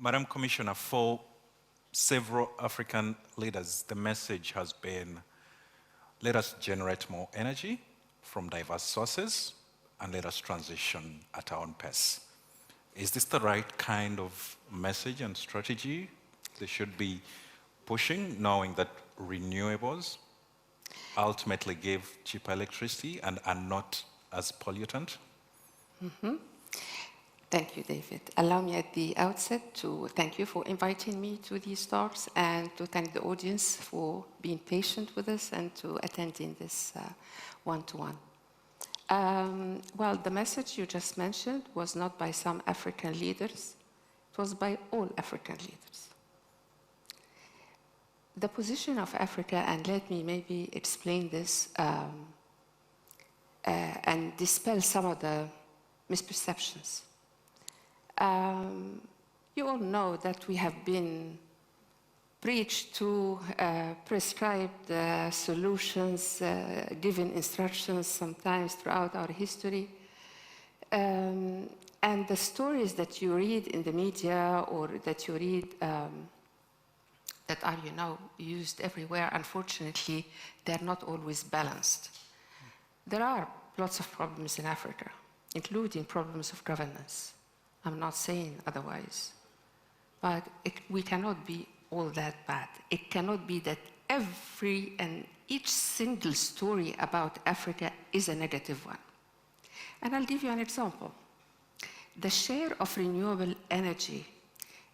Madam Commissioner, for several African leaders, the message has been, let us generate more energy from diverse sources and let us transition at our own pace. Is this the right kind of message and strategy they should be pushing, knowing that renewables ultimately give cheaper electricity and are not as pollutant? Mm-hmm. Thank you, David. Allow me at the outset to thank you for inviting me to these talks and to thank the audience for being patient with us and to attending this one-to-one. Well, the message you just mentioned was not by some African leaders, it was by all African leaders. The position of Africa, and let me maybe explain this and dispel some of the misperceptions. You all know that we have been preached to prescribed solutions, given instructions sometimes throughout our history. And the stories that you read in the media or that you read that are, used everywhere, unfortunately, they're not always balanced. There are lots of problems in Africa, including problems of governance. I'm not saying otherwise. But we cannot be all that bad. It cannot be that every and each single story about Africa is a negative one. And I'll give you an example. The share of renewable energy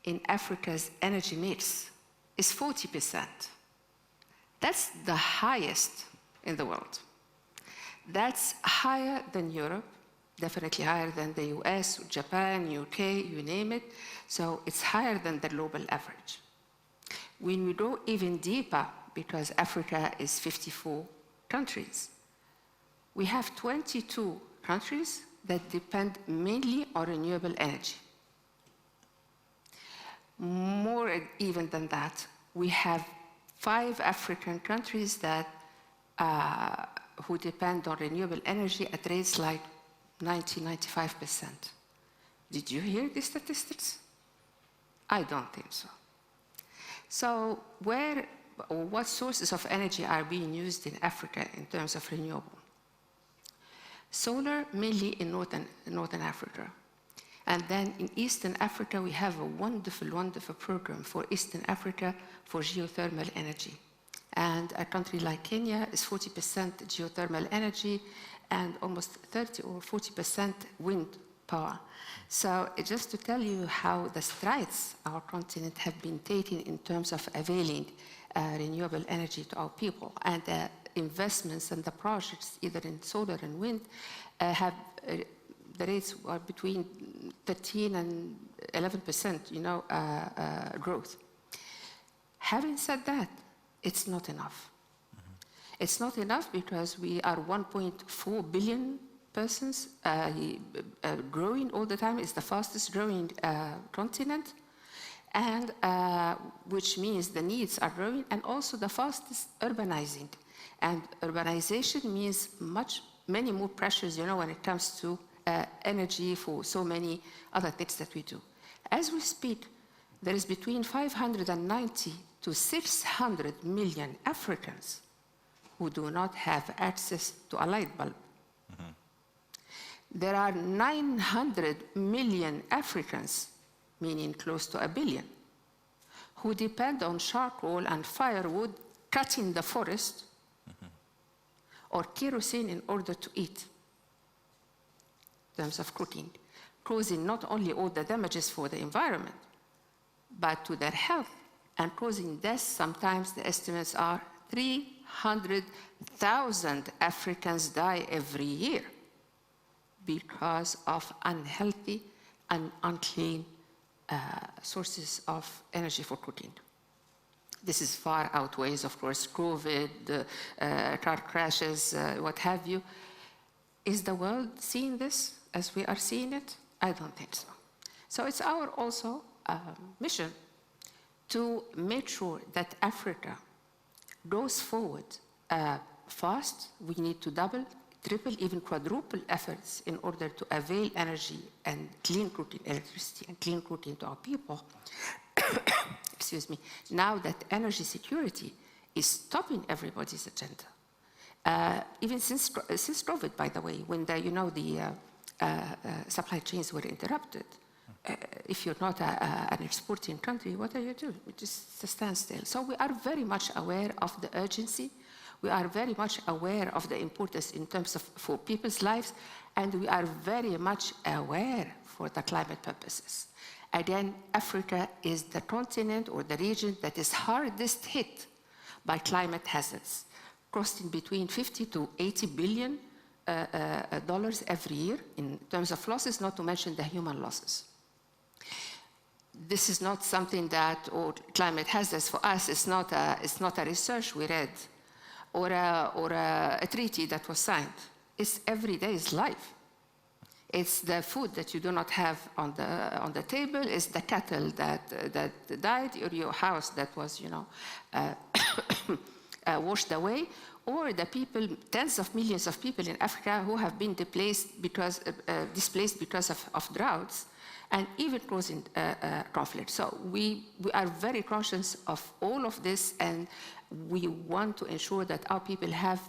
in Africa's energy mix is 40%. That's the highest in the world. That's higher than Europe, definitely higher than the US, Japan, UK, you name it. So it's higher than the global average. When we go even deeper, because Africa is 54 countries, we have 22 countries that depend mainly on renewable energy. More even than that, we have 5 African countries that who depend on renewable energy at rates like 90–95%. Did you hear these statistics? I don't think so. So what sources of energy are being used in Africa in terms of renewable? Solar, mainly in Northern Africa. And then in Eastern Africa, we have a wonderful, wonderful program for Eastern Africa for geothermal energy. And a country like Kenya is 40% geothermal energy and almost 30 or 40% wind power. So just to tell you how the strides our continent have been taking in terms of availing renewable energy to our people, and the investments and the projects, either in solar and wind, have the rates are between 13 and 11%, growth. Having said that, it's not enough. It's not enough because we are 1.4 billion persons growing all the time. It's the fastest growing continent, and which means the needs are growing and also the fastest urbanizing. And urbanization means many more pressures, when it comes to energy for so many other things that we do. As we speak, there is between 590 to 600 million Africans who do not have access to a light bulb. Mm-hmm. There are 900 million Africans, meaning close to 1 billion, who depend on charcoal and firewood, cutting the forest, mm-hmm. or kerosene in order to eat, in terms of cooking, causing not only all the damages for the environment, but to their health, and causing deaths. Sometimes the estimates are 300,000 Africans die every year because of unhealthy and unclean sources of energy for cooking. This is far outweighs, of course, COVID, car crashes, what have you. Is the world seeing this as we are seeing it? I don't think so. So it's our also mission to make sure that Africa goes forward fast. We need to double triple, even quadruple efforts in order to avail energy and clean routine electricity and clean routine to our people. Excuse me. Now that energy security is topping everybody's agenda. Even since COVID, by the way, when the supply chains were interrupted. If you're not an exporting country, what are you doing? It's just a standstill. So we are very much aware of the urgency. We are very much aware of the importance in terms of for people's lives, and we are very much aware for the climate purposes. Again, Africa is the continent or the region that is hardest hit by climate hazards, costing between 50 to 80 billion dollars every year in terms of losses, not to mention the human losses. This is not something that, or climate hazards for us, it's not a research we read or a treaty that was signed. It's everyday's life. It's the food that you do not have on the table. It's the cattle that died, or your house that was, washed away, or the people, tens of millions of people in Africa who have been displaced because of droughts, and even causing conflict. So we are very conscious of all of this, and we want to ensure that our people have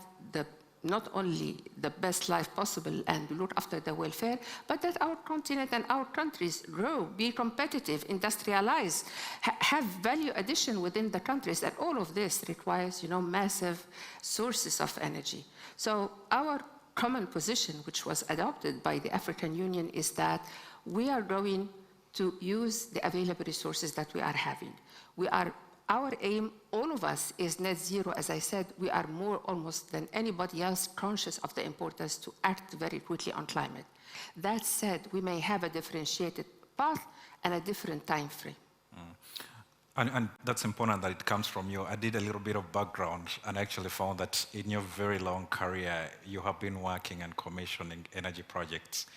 not only the best life possible and look after their welfare, but that our continent and our countries grow, be competitive, industrialize, have value addition within the countries. And all of this requires, massive sources of energy. So our common position, which was adopted by the African Union, is that we are going to use the available resources that we are having. Our aim, all of us, is net zero. As I said, we are more almost than anybody else conscious of the importance to act very quickly on climate. That said, we may have a differentiated path and a different time frame. And that's important that it comes from you. I did a little bit of background and actually found that in your very long career, you have been working and commissioning energy projects.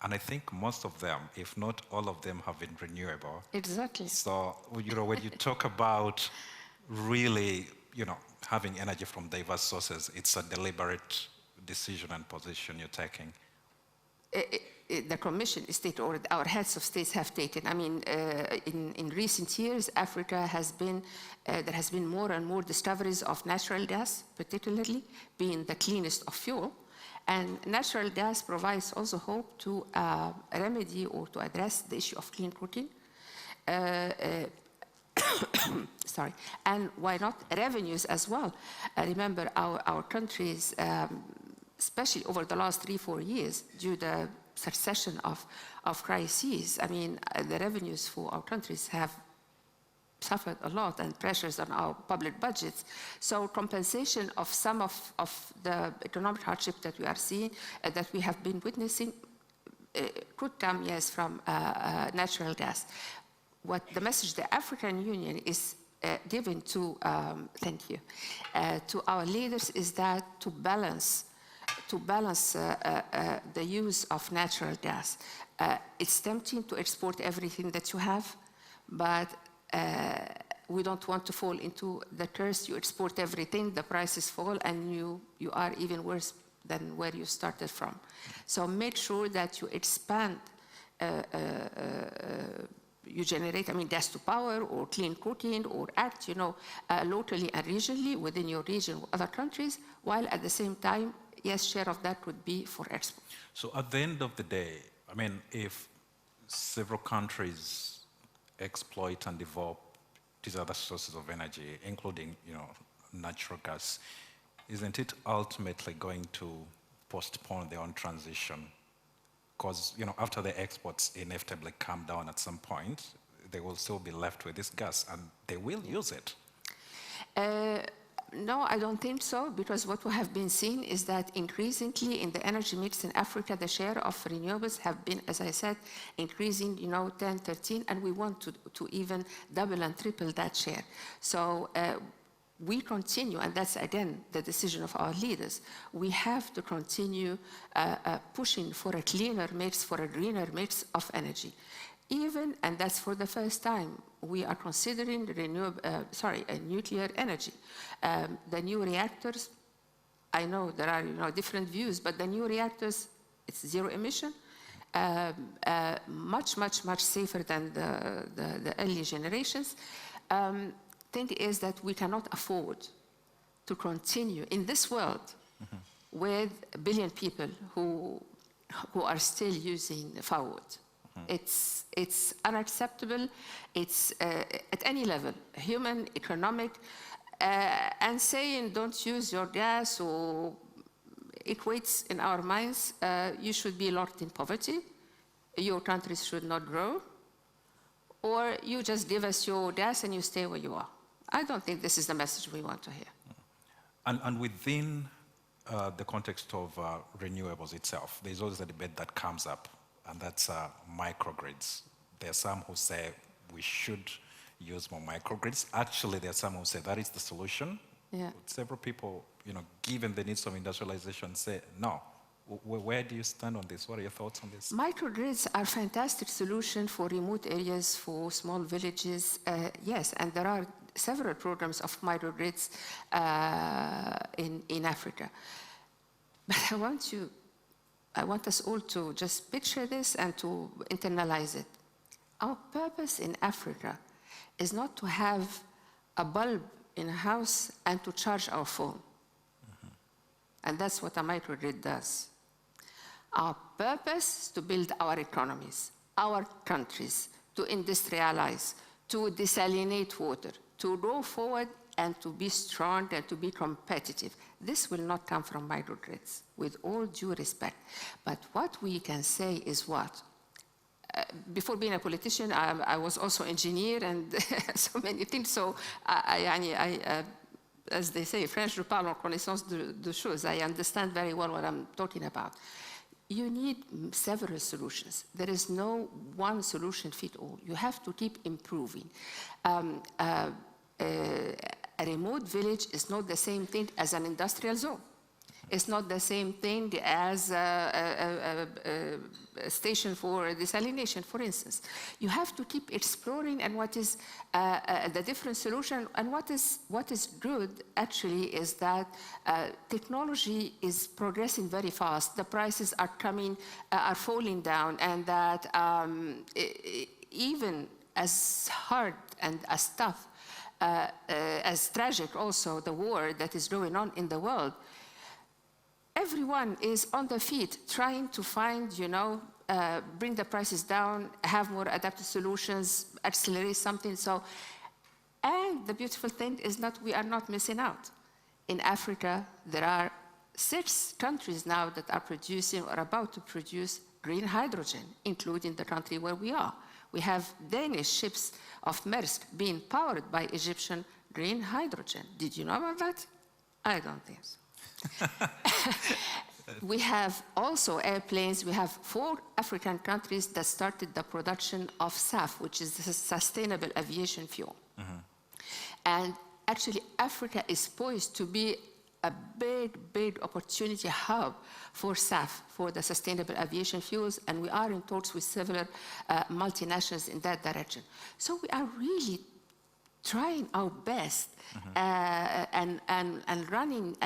And I think most of them, if not all of them, have been renewable. Exactly. So, when you talk about really, having energy from diverse sources, it's a deliberate decision and position you're taking. The Commission state, or our heads of states have taken. I mean, in recent years, Africa has been, there has been more and more discoveries of natural gas, particularly being the cleanest of fuel. And natural gas provides also hope to remedy or to address the issue of clean cooking. Sorry, and why not revenues as well? Remember, our countries, especially over the last 3-4 years, due to the succession of crises, I mean, the revenues for our countries have suffered a lot and pressures on our public budgets. So compensation of some of the economic hardship that we are seeing, that we have been witnessing, could come, yes, from natural gas. What the message the African Union is giving to, thank you, to our leaders is that to balance the use of natural gas. It's tempting to export everything that you have, but we don't want to fall into the curse. You export everything, the prices fall, and you are even worse than where you started from. So make sure that you expand, you generate, gas to power or clean cooking, or act, locally and regionally within your region with other countries, while at the same time, yes, share of that would be for export. So at the end of the day, if several countries exploit and develop these other sources of energy, including, natural gas, isn't it ultimately going to postpone their own transition? Because, after the exports inevitably come down at some point, they will still be left with this gas, and they will use it. No, I don't think so, because what we have been seeing is that increasingly in the energy mix in Africa, the share of renewables have been, as I said, increasing, 10, 13, and we want to even double and triple that share. So we continue, and that's again the decision of our leaders, we have to continue pushing for a cleaner mix, for a greener mix of energy. Even, and that's for the first time, we are considering nuclear energy. The new reactors I know there are different views, but the new reactors, it's zero emission, much, much, much safer than the early generations. Thing is that we cannot afford to continue in this world with a billion people who are still using firewood. It's unacceptable. It's at any level, human, economic, and saying don't use your gas or equates in our minds, you should be locked in poverty, your countries should not grow, or you just give us your gas and you stay where you are. I don't think this is the message we want to hear. And within the context of renewables itself, there's always a debate that comes up, and that's microgrids. There are some who say we should use more microgrids. Actually, there are some who say that is the solution. Yeah. Several people, given the needs of industrialization, say no. Where do you stand on this? What are your thoughts on this? Microgrids are a fantastic solution for remote areas, for small villages. Yes, and there are several programs of microgrids in Africa. But I want us all to just picture this and to internalize it. Our purpose in Africa is not to have a bulb in a house and to charge our phone. And that's what a microgrid does. Our purpose is to build our economies, our countries, to industrialize, to desalinate water, to go forward and to be strong and to be competitive. This will not come from microgrids, with all due respect. But what we can say is what? Before being a politician, I was also engineer and so many things. So, as they say, French, je parle en connaissance de choses. I understand very well what I'm talking about. You need several solutions. There is no one solution fit all. You have to keep improving. A remote village is not the same thing as an industrial zone. It's not the same thing as a station for desalination, for instance. You have to keep exploring and what is the different solution. And what is good, actually, is that technology is progressing very fast. The prices are falling down, and that even as hard and as tough, as tragic also, the war that is going on in the world, everyone is on their feet trying to find, bring the prices down, have more adaptive solutions, accelerate something. And the beautiful thing is that we are not missing out. In Africa, there are 6 countries now that are producing or about to produce green hydrogen, including the country where we are. We have Danish ships of Maersk being powered by Egyptian green hydrogen. Did you know about that? I don't think so. We have also airplanes. We have 4 African countries that started the production of SAF, which is the sustainable aviation fuel. And actually, Africa is poised to be a big, big opportunity hub for SAF, for the sustainable aviation fuels, and we are in talks with several multinationals in that direction. So we are really trying our best and running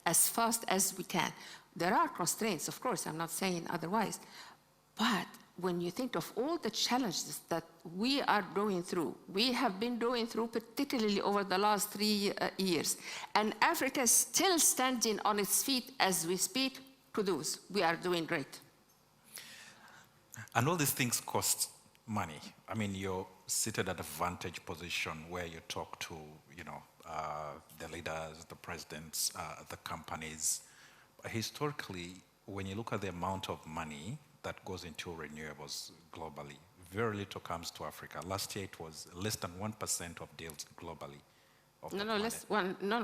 as fast as we can. There are constraints, of course, I'm not saying otherwise, but when you think of all the challenges that we are going through, we have been going through particularly over the last 3 years, and Africa is still standing on its feet as we speak, kudos, we are doing great. And all these things cost money. I mean, you're seated at a vantage position where you talk to, the leaders, the presidents, the companies. Historically, when you look at the amount of money that goes into renewables globally, very little comes to Africa. Last year, it was less than 1% of deals globally. No,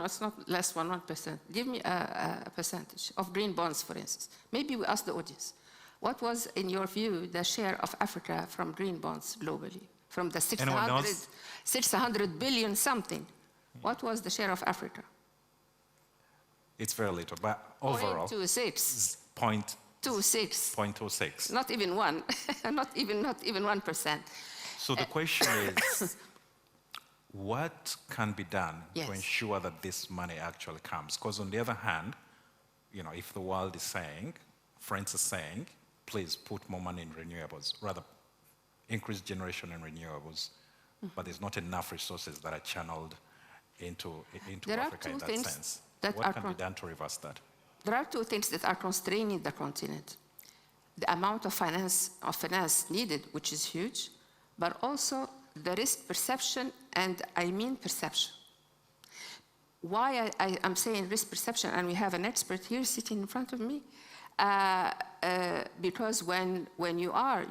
it's not less than 1%. Give me a percentage of green bonds, for instance. Maybe we ask the audience. What was, in your view, the share of Africa from green bonds globally? From the 600 billion something. What was the share of Africa? It's very little, but overall... 0.26. 0.26. 0.26. Not even 1. not even 1%. So the question is, what can be done to ensure that this money actually comes? Because on the other hand, if the world is saying, France is saying, please put more money in renewables, rather increase generation in renewables, but there's not enough resources that are channeled into There are Africa two in that things sense. that What are can be done to reverse that? There are two things that are constraining the continent. The amount of finance needed, which is huge, but also the risk perception, and I mean perception. Why I'm saying risk perception, and we have an expert here sitting in front of me, because when you are,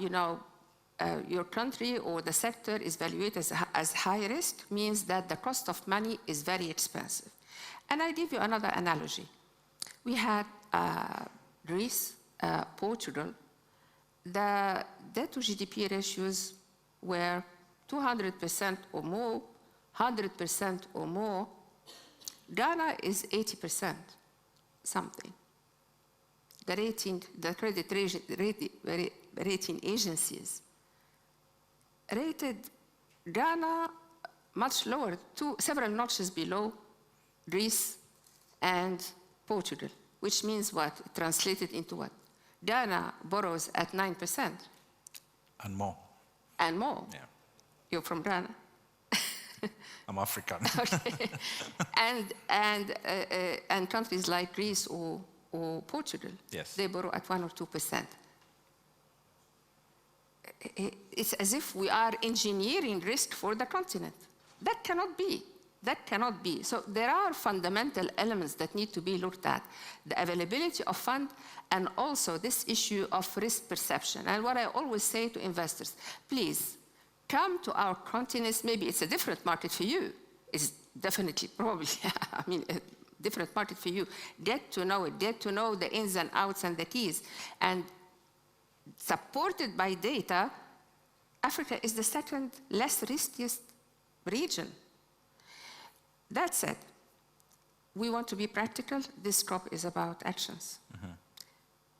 your country or the sector is valued as high risk, means that the cost of money is very expensive. And I give you another analogy. We had Greece, Portugal. The debt to GDP ratios were 200% or more, 100% or more. Ghana is 80% something. The credit rating agencies rated Ghana much lower, several notches below Greece and Portugal, which means what? Translated into what? Ghana borrows at 9%. And more. And more. Yeah. You're from Ghana. I'm African. Okay. And countries like Greece or Portugal, yes, they borrow at 1 or 2%. It's as if we are engineering risk for the continent. That cannot be. That cannot be. So there are fundamental elements that need to be looked at. The availability of fund and also this issue of risk perception. And what I always say to investors, please come to our continents. Maybe it's a different market for you. It's definitely, probably, I mean, a different market for you. Get to know it. Get to know the ins and outs and the keys. And supported by data, Africa is the second less riskiest region. That said, we want to be practical. This COP is about actions.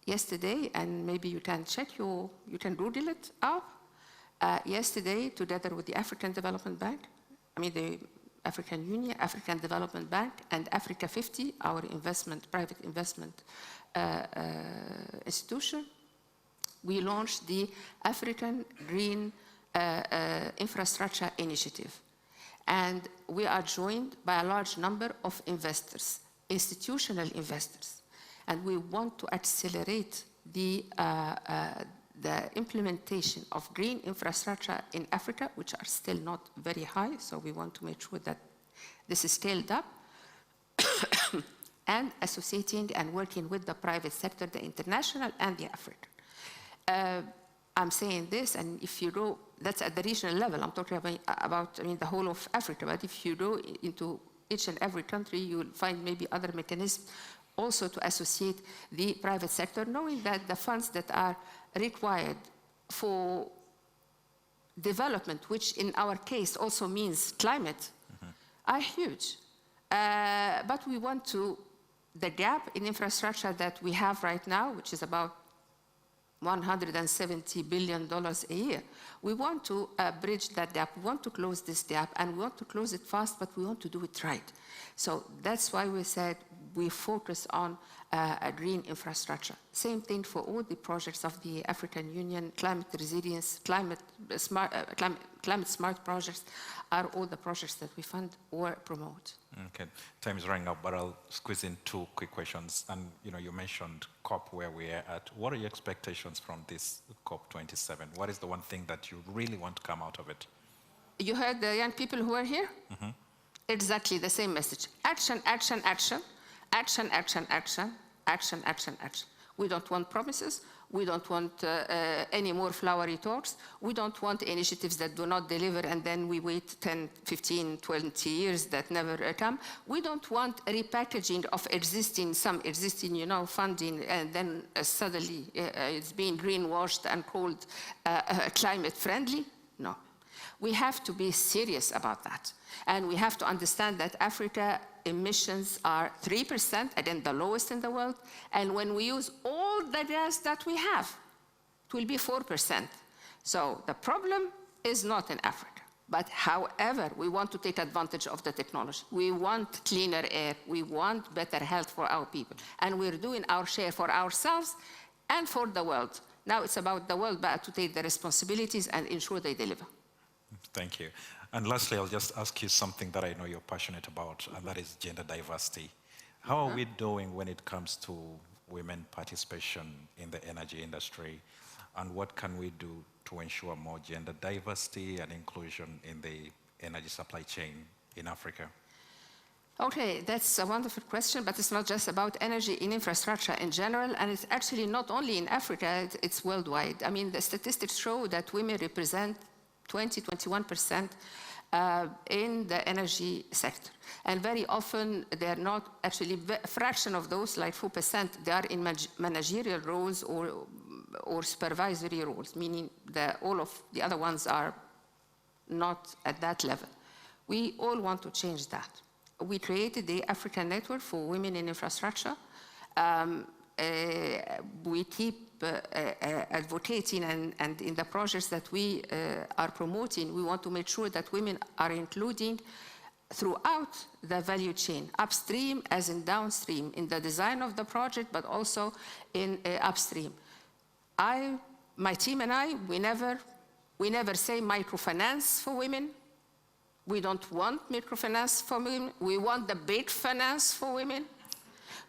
Yesterday, and maybe you can check, you can Google it up. Yesterday, together with the African Development Bank, the African Union, African Development Bank, and Africa 50, our private investment institution, we launched the African Green Infrastructure Initiative. And we are joined by a large number of investors, institutional investors. And we want to accelerate the implementation of green infrastructure in Africa, which are still not very high. So we want to make sure that this is scaled up. And associating and working with the private sector, the international and the African. I'm saying this, and if you go, that's at the regional level. I'm talking about the whole of Africa. But if you go into each and every country, you will find maybe other mechanisms also to associate the private sector, knowing that the funds that are required for development, which in our case also means climate, are huge. But we want to, the gap in infrastructure that we have right now, which is about $170 billion a year. We want to bridge that gap. We want to close this gap, and we want to close it fast, but we want to do it right. So that's why we said we focus on a green infrastructure. Same thing for all the projects of the African Union, climate resilience, climate smart projects are all the projects that we fund or promote. Okay, time is running out, but I'll squeeze in two quick questions. And you mentioned COP where we're at. What are your expectations from this COP27? What is the one thing that you really want to come out of it? You heard the young people who are here? Exactly the same message. Action, action, action. Action, action, action. Action, action, action. We don't want promises. We don't want any more flowery talks. We don't want initiatives that do not deliver and then we wait 10, 15, 20 years that never come. We don't want repackaging of some existing, funding, and then suddenly it's being greenwashed and called climate friendly. No. We have to be serious about that. And we have to understand that Africa emissions are 3%, again, the lowest in the world. And when we use all the gas that we have, it will be 4%. So the problem is not in Africa. But however, we want to take advantage of the technology. We want cleaner air. We want better health for our people. And we're doing our share for ourselves and for the world. Now it's about the world to take the responsibilities and ensure they deliver. Thank you. And lastly, I'll just ask you something that I know you're passionate about, and that is gender diversity. How are we doing when it comes to women participation in the energy industry? And what can we do to ensure more gender diversity and inclusion in the energy supply chain in Africa? Okay, that's a wonderful question, but it's not just about energy in infrastructure in general, and it's actually not only in Africa, it's worldwide. I mean, the statistics show that women represent 21% in the energy sector. And very often, they're not actually, a fraction of those, like 4%, they are in managerial roles or supervisory roles, meaning that all of the other ones are not at that level. We all want to change that. We created the African Network for Women in Infrastructure. We keep advocating, and in the projects that we are promoting, we want to make sure that women are including throughout the value chain, upstream as in downstream, in the design of the project, but also in upstream. My team and I, we never say microfinance for women. We don't want microfinance for women. We want the big finance for women.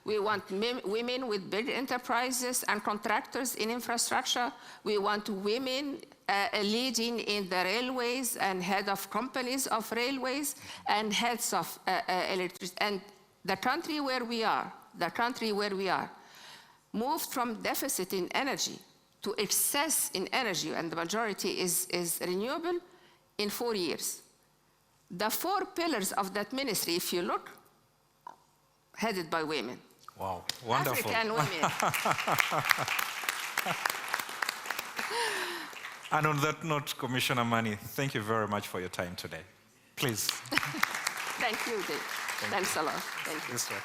We want women with big enterprises and contractors in infrastructure. We want women leading in the railways and head of companies of railways and heads of electricity. And the country where we are, moved from deficit in energy to excess in energy, and the majority is renewable, in 4 years. The 4 pillars of that ministry, if you look, headed by women. Wow, wonderful. African women. And on that note, Commissioner Amani, thank you very much for your time today. Please. Thank you, Dave. Thanks a lot. Thank you. Yes, sir.